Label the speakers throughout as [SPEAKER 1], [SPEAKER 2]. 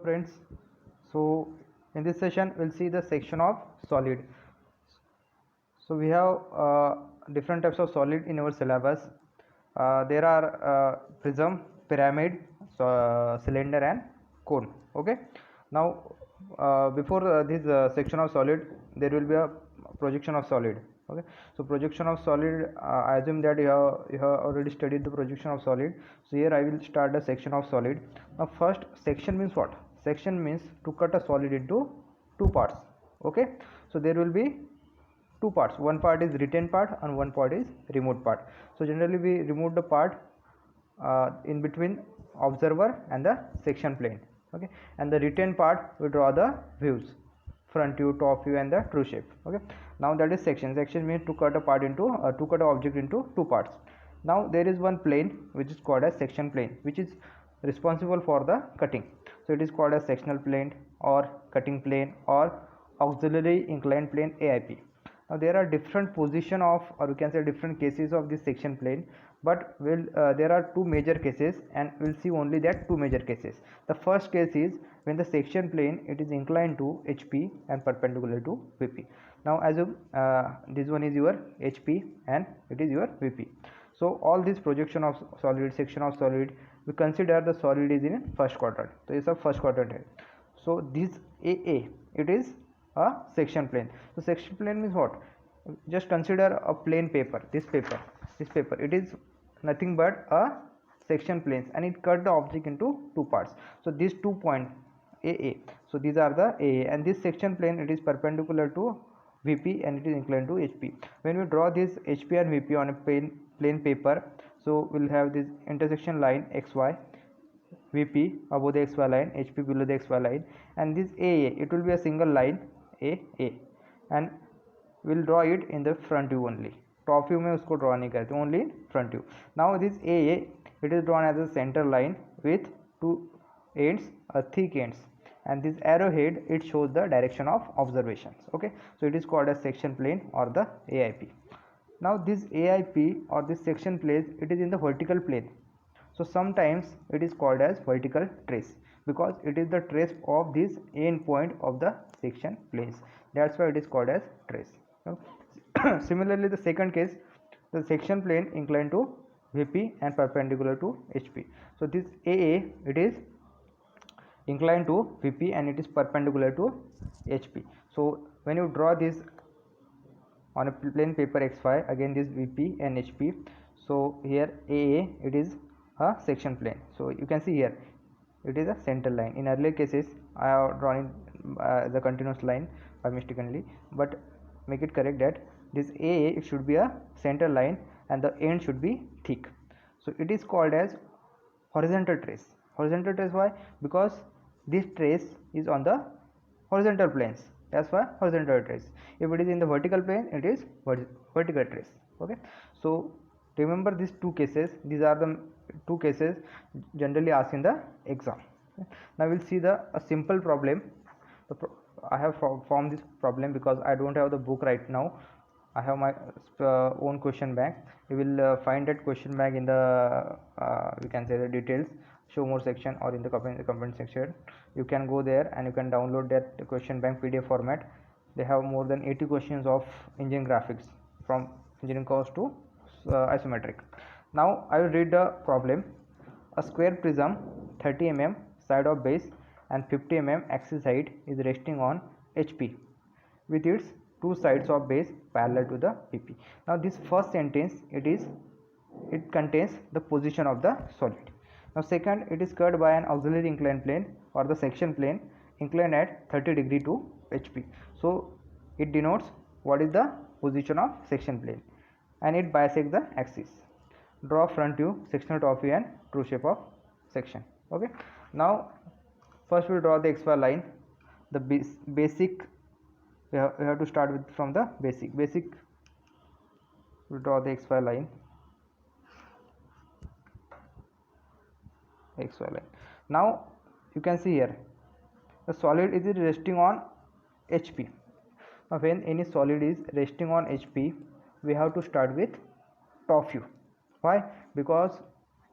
[SPEAKER 1] friends. So in this session we'll see the section of solid. So we have different types of solid in our syllabus. There are prism, pyramid, cylinder and cone. Okay. Now before this section of solid, there will be a projection of solid. Okay. So projection of solid, I assume that you have already studied the projection of solid. So here I will start the section of solid. Now first, section means what? Section means to cut a solid into two parts. Okay. So there will be two parts, one part is retained part and one part is removed part. So generally we remove the part in between observer and the section plane. Okay, and the retained part we draw the views, front view, top view and the true shape. Okay, now that is section means to cut a part into to cut an object into two parts. Now there is one plane which is called as section plane, which is responsible for the cutting. So it is called as sectional plane or cutting plane or auxiliary inclined plane, AIP. Now there are different position of, or you can say different cases of this section plane, but there are two major cases and we'll see only that two major cases. The first case is when the section plane it is inclined to HP and perpendicular to VP. Now assume this one is your HP and it is your VP. So all this projection of solid, section of solid, we consider the solid is in first quadrant. So it's a first quadrant here. So this AA, it is a section plane. So section plane means what? Just consider a plain paper. This paper, it is nothing but a section planes and it cut the object into two parts. So these 2 points AA, so these are the AA, and this section plane it is perpendicular to VP and it is inclined to HP. When we draw this HP and VP on a plain paper, so we'll have this intersection line XY, VP above the XY line, HP below the XY line, and this AA it will be a single line AA, and we'll draw it in the front view only. Top view में उसको draw नहीं करते, only front view. Now this AA it is drawn as a center line with two ends, thick ends, and this arrowhead it shows the direction of observations. Okay, so it is called as section plane or the AIP. Now this AIP or this section plane it is in the vertical plane. So sometimes it is called as vertical trace because it is the trace of this end point of the section planes. That's why it is called as trace. Similarly, the second case, the section plane inclined to VP and perpendicular to HP. So this AA it is inclined to VP and it is perpendicular to HP. So when you draw this on a plain paper XY, again this VP and HP. So here AA it is a section plane. So you can see here it is a center line. In earlier cases I have drawn it the continuous line by mistakenly, but make it correct that this AA it should be a center line and the end should be thick. So it is called as horizontal trace. Horizontal trace, why? Because this trace is on the horizontal planes. That's why horizontal trace. If it is in the vertical plane, it is vertical trace. Okay, so remember these two cases. These are the two cases generally asked in the exam. Now we'll see a simple problem. I have formed this problem because I don't have the book right now. I have my own question bank. You will find that question bank in the we can say the details, show more section, or in the comment section. You can go there and you can download that question bank PDF format. They have more than 80 questions of engineering graphics from engineering course to isometric. Now I will read the problem. A square prism 30 mm side of base and 50 mm axis height is resting on HP with its two sides of base parallel to the VP. Now this first sentence it contains the position of the solid. Now second, it is cut by an auxiliary inclined plane or the section plane inclined at 30 degree to HP. So it denotes what is the position of section plane and it bisects the axis. Draw front view, sectional top view and true shape of section. Okay, now first we draw the XY line. The basic we have to start with from the basic. We draw the XY line. Now you can see here the solid is resting on HP. Now when any solid is resting on HP, we have to start with top view. Why? Because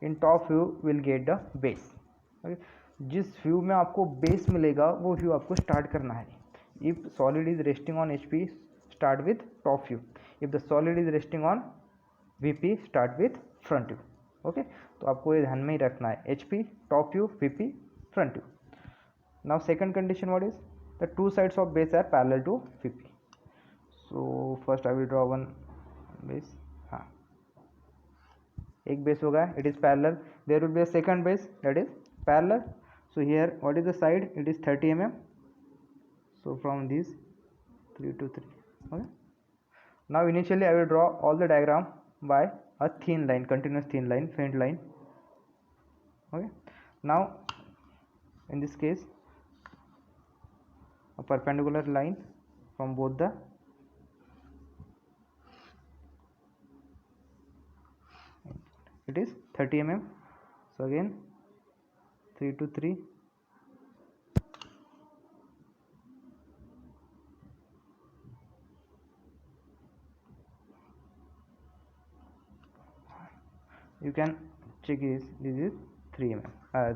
[SPEAKER 1] in top view we'll get the base. Okay, जिस view में आपको base मिलेगा वो view आपको start करना है. If solid is resting on HP, start with top view. If the solid is resting on VP, start with front view. Okay, तो आपको ये ध्यान में ही रखना है, HP top view, VP front view. Now second condition what is, the two sides of base are parallel to VP. So first I will draw one base. हाँ, एक बेस होगा, it is parallel. There will be a second base that is parallel. So here what is the side, it is 30 mm. So from these 3 to 3. Okay, now initially I will draw all the diagram by a thin line, continuous thin line, faint line. Okay, now in this case a perpendicular line from both the it is 30 mm. So again 3 to 3. You can check this is 3 mm,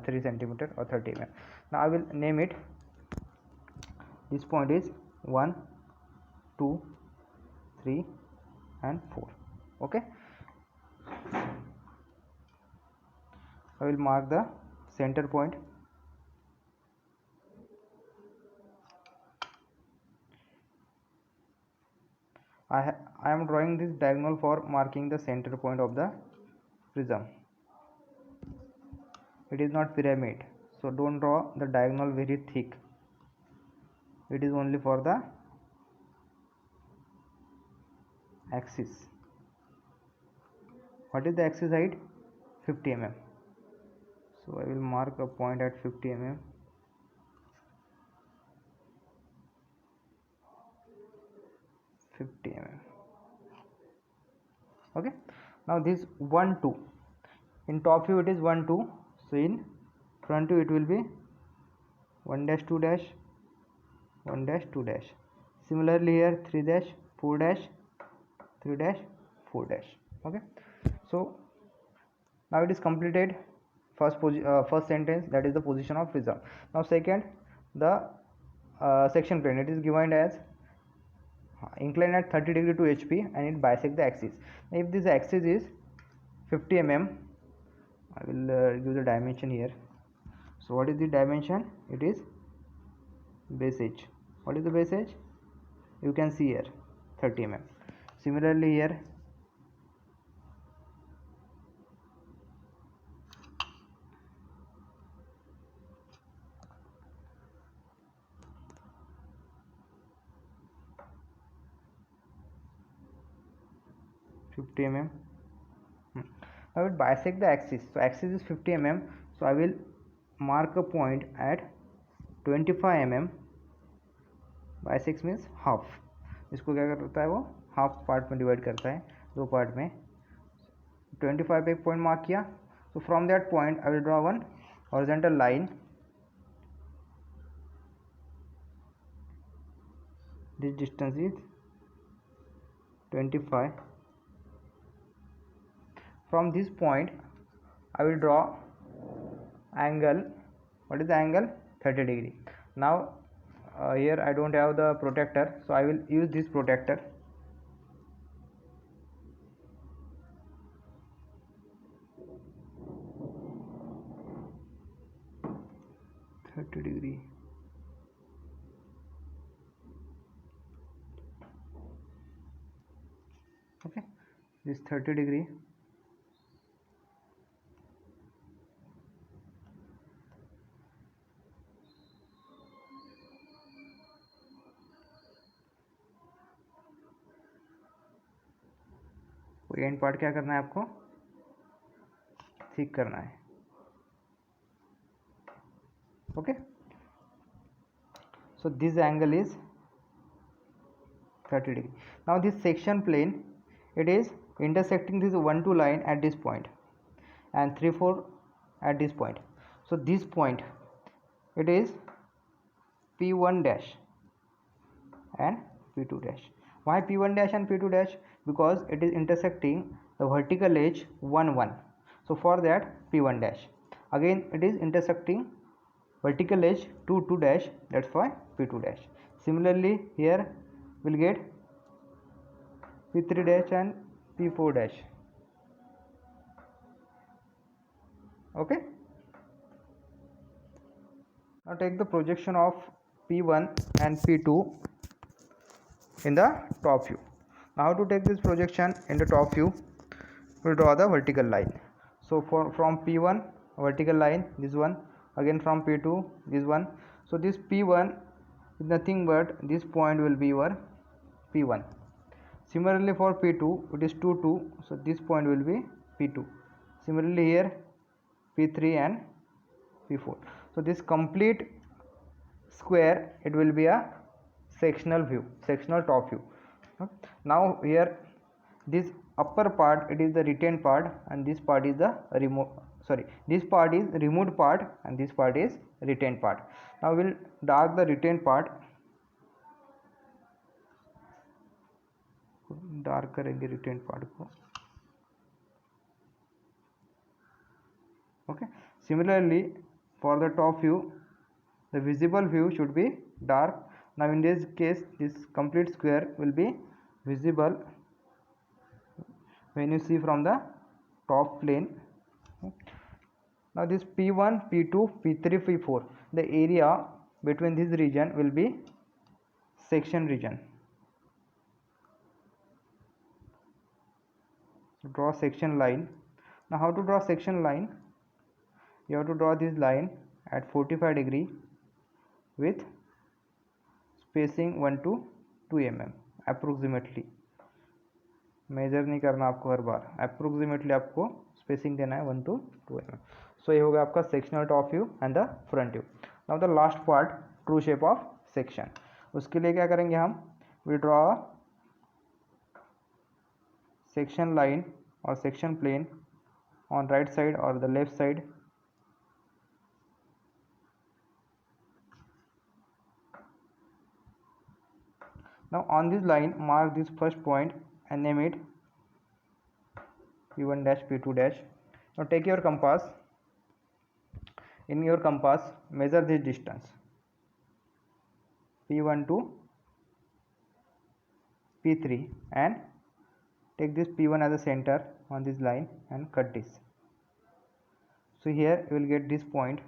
[SPEAKER 1] 3 centimeter or 30 mm. Now I will name it. This point is 1, 2, 3 and 4. Okay, I will mark the center point. I am drawing this diagonal for marking the center point of the prism. It is not pyramid, so don't draw the diagonal very thick. It is only for the axis. What is the axis height? 50 mm. So I will mark a point at 50 mm. Okay, now this 1 2, in top view it is 1 2, so in front view it will be 1 dash 2 dash 1 dash 2 dash. Similarly here 3 dash 4 dash 3 dash 4 dash. Okay, so now it is completed. First sentence, that is the position of prism. Now second, the section plane, it is given as inclined at 30 degree to HP and it bisects the axis. If this axis is 50 mm, I will give the dimension here. So what is the dimension? It is base edge. What is the base edge? You can see here 30 mm. Similarly here 50 mm. I will bisect the axis. So axis is 50 mm. So I will mark a point at 25 mm. Bisect means half. इसको क्या करता है वो half part में divide करता है, दो part में. 25 पे एक पॉइंट मार्क किया. So from that point I will draw one horizontal line. This distance is 25. From this point I will draw angle. What is the angle? 30 degree. Now here I don't have the protractor, so I will use this protractor. degree. Okay, this 30 degree. And part क्या करना है आपको? ठीक करना है. Okay, so this angle is 30 degree. Now this section plane, it is intersecting this 1 2 line at this point and 3 4 at this point. So this point, it is P1 dash and P2 dash. Why P1 dash and P2 dash? Because it is intersecting the vertical edge 1 1. So for that P1 dash. Again it is intersecting vertical edge 2 2 dash, that's why P2 dash. Similarly here we'll get P3 dash and P4 dash. Okay, now take the projection of P1 and P2 in the top view. Now how to take this projection in the top view? We'll draw the vertical line. So from P1 vertical line, this one, again from P2 this one. So this P1 is nothing but this point will be your P1. Similarly for P2 it is 2 2, so this point will be P2. Similarly here P3 and P4. So this complete square, it will be a sectional view, sectional top view. Now here this upper part, it is the retained part, and this part is the this part is removed part and this part is retained part. Now we'll dark the retained part, dark करेंगे retain part को. Okay, similarly for the top view, the visible view should be dark. Now in this case this complete square will be visible when you see from the top plane. Now this P1 P2 P3 P4, the area between this region will be section region. Draw section line. Now how to draw section line? You have to draw this line at 45 degree with spacing 1 to 2 mm approximately. Major नहीं करना आपको हर बार, approximately आपको spacing देना है 1 to 2 mm. सो ये होगा आपका sectional top view and the front view. Now the last part, true shape of section. उसके लिए क्या करेंगे हम? वी ड्रॉ सेक्शन लाइन और section plane on right side or the left side. Now on this line mark this first point and name it P1 dash P2 dash. Now take your compass. In your compass measure this distance P1 to P3 and take this P1 as a center on this line and cut this. So here you will get this point.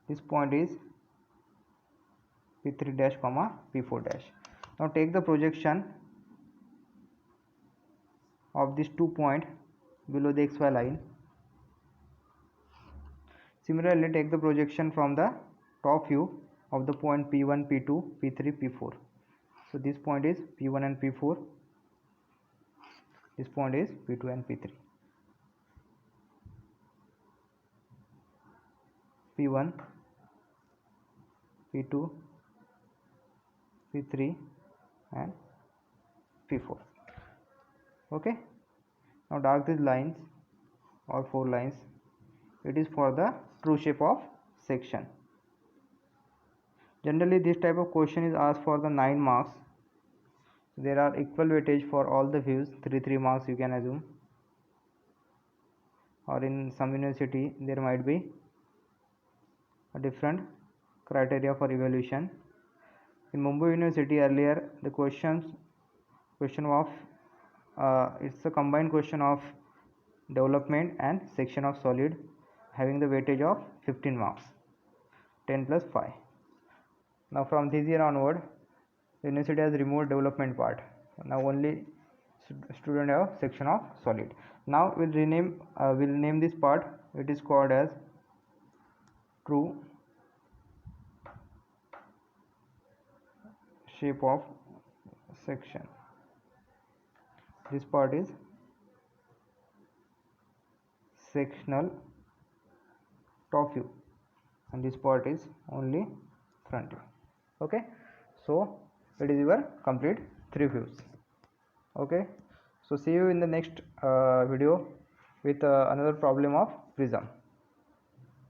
[SPEAKER 1] This point is P3 dash comma P4 dash. Now take the projection of these 2 points below the XY line. Similarly take the projection from the top view of the point P1 P2 P3 P4. So this point is P1 and P4. This point is P2 and P3. P1 P2 P3 and P4. Okay, now dark these lines or 4 lines. It is for the true shape of section. Generally this type of question is asked for the 9 marks. There are equal weightage for all the views, 3 marks you can assume, or in some university there might be a different criteria for evaluation. In Mumbai University earlier the question of it's a combined question of development and section of solid, having the weightage of 15 marks, 10 plus 5. Now from this year onward the university has removed development part. Now only student have section of solid. Now we'll name this part. It is called as true shape of section. This part is sectional top view and this part is only front view. Okay, so it is your complete 3 views. Okay, so see you in the next video with another problem of prism.